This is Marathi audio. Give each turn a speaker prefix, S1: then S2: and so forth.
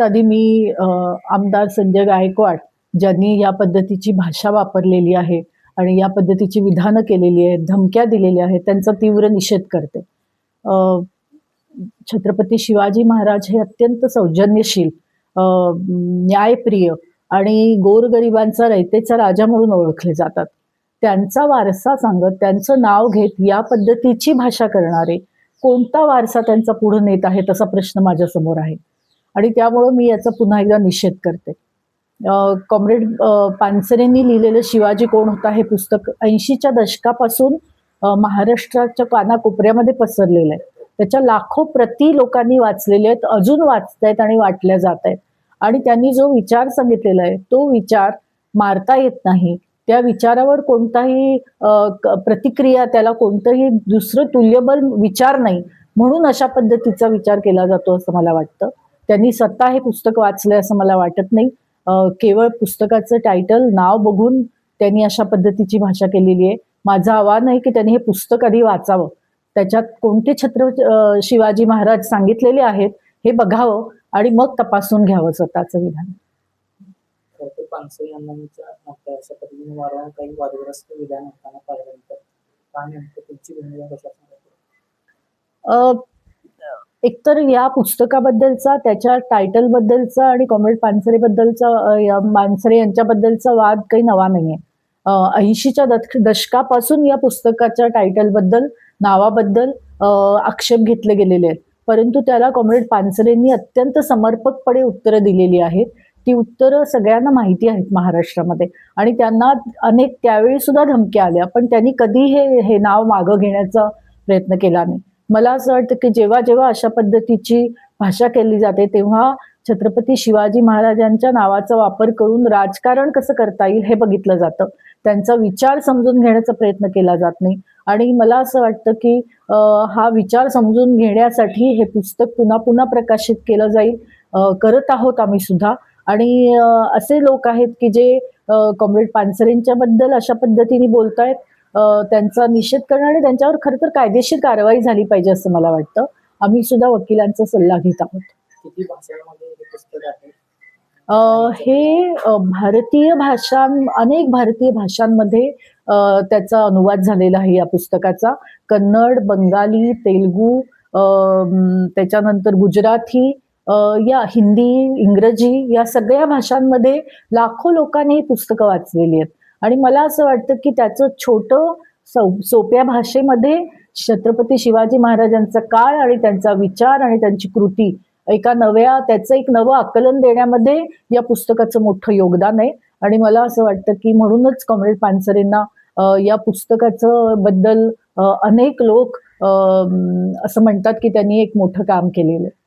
S1: आधी मी आमदार संजय गायकवाड ज्यांनी या पद्धतीची भाषा वापरलेली आहे आणि या पद्धतीची विधानं केलेली आहेत, धमक्या दिलेल्या आहेत, त्यांचा तीव्र निषेध करते. अ, छत्रपती शिवाजी महाराज हे अत्यंत सौजन्यशील, न्यायप्रिय आणि गोरगरिबांचा रयतेचा राजा म्हणून ओळखले जातात. त्यांचा वारसा सांगत, त्यांचं नाव घेत या पद्धतीची भाषा करणारे कोणता वारसा त्यांचा पुढे नेत आहेत असा प्रश्न माझ्यासमोर आहे. आणि त्यामुळं मी याचा पुन्हा एकदा निषेध करते. कॉम्रेड पानसरेंनी लिहिलेलं शिवाजी कोण होता हे पुस्तक 80च्या दशकापासून महाराष्ट्राच्या कानाकोपऱ्यामध्ये पसरलेलं आहे. त्याच्या लाखो प्रती लोकांनी वाचलेले आहेत, अजून वाचतायत आणि वाटल्या जात आहेत. आणि त्यांनी जो विचार सांगितलेला आहे तो विचार मारता येत नाही. त्या विचारावर कोणताही प्रतिक्रिया, त्याला कोणतंही दुसरं तुल्यबल विचार नाही, म्हणून अशा पद्धतीचा विचार केला जातो असं मला वाटतं. त्यांनी स्वतः हे पुस्तक वाचलंय असं मला वाटत नाही. केवळ पुस्तकाचं टायटल, नाव बघून त्यांनी अशा पद्धतीची भाषा केलेली आहे. माझं आव्हान आहे की त्यांनी हे पुस्तक आधी वाचावं. त्याच्यात कोणते शिवाजी महाराज सांगितलेले आहेत हे बघावं आणि मग तपासून घ्यावं स्वतःचं विधान.
S2: पानसरे यांना अशा पद्धतीने वारंवार काही वादग्रस्त विधान होताना पाहिल्यानंतर काय नेमकं तुमची भूमिका कशा सांगता?
S1: एकतर या पुस्तकाबद्दलचा, त्याच्या टायटल बद्दलचा आणि कॉम्रेड पानसरे बद्दलचा, पानसरे यांच्याबद्दलचा वाद काही नवा नाहीये. 80च्या दशकापासून या पुस्तकाच्या टायटल बद्दल, नावाबद्दल आक्षेप घेतले गेलेले आहेत. परंतु त्याला कॉम्रेड पानसरेंनी अत्यंत समर्पकपणे उत्तरं दिलेली आहेत. ती उत्तरं सगळ्यांना माहिती आहेत महाराष्ट्रामध्ये आणि त्यांना अनेक त्यावेळी सुद्धा धमक्या आल्या, पण त्यांनी कधी हे नाव मागं घेण्याचा प्रयत्न केला नाही. मला असं वाटतं की जेव्हा जेव्हा अशा पद्धतीची भाषा केली जाते तेव्हा छत्रपती शिवाजी महाराजांच्या नावाचा वापर करून राजकारण कसं करता येईल हे बघितलं जातं. त्यांचा विचार समजून घेण्याचा प्रयत्न केला जात नाही. आणि मला असं वाटतं की हा विचार समजून घेण्यासाठी हे पुस्तक पुन्हा पुन्हा प्रकाशित केलं जाईल. करत आहोत आम्ही सुद्धा. आणि असे लोक आहेत की जे कॉम्रेड पानसरेंच्या बद्दल अशा पद्धतीने बोलतायत, त्यांचा निषेध करणं आणि त्यांच्यावर खरं तर कायदेशीर कारवाई झाली पाहिजे असं मला वाटतं. आम्ही सुद्धा वकिलांचा सल्ला घेत आहोत.
S2: किती भाषांमध्ये हे पुस्तक आहे?
S1: हे अनेक भारतीय भाषांमध्ये त्याचा अनुवाद झालेला आहे या पुस्तकाचा. कन्नड, बंगाली, तेलुगू, त्याच्यानंतर गुजराती, या हिंदी, इंग्रजी या सगळ्या भाषांमध्ये लाखो लोकांनी ही पुस्तकं वाचलेली आहेत. आणि मला असं वाटतं की त्याचं छोटं सोप्या भाषेमध्ये छत्रपती शिवाजी महाराजांचा काळ आणि त्यांचा विचार आणि त्यांची कृती त्याचं एक नवं आकलन देण्यामध्ये या पुस्तकाचं मोठं योगदान आहे. आणि मला असं वाटतं की म्हणूनच कॉम्रेड पानसरेंना या पुस्तकाचं बद्दल अनेक लोक असं म्हणतात की त्यांनी एक मोठं काम केलेलं आहे.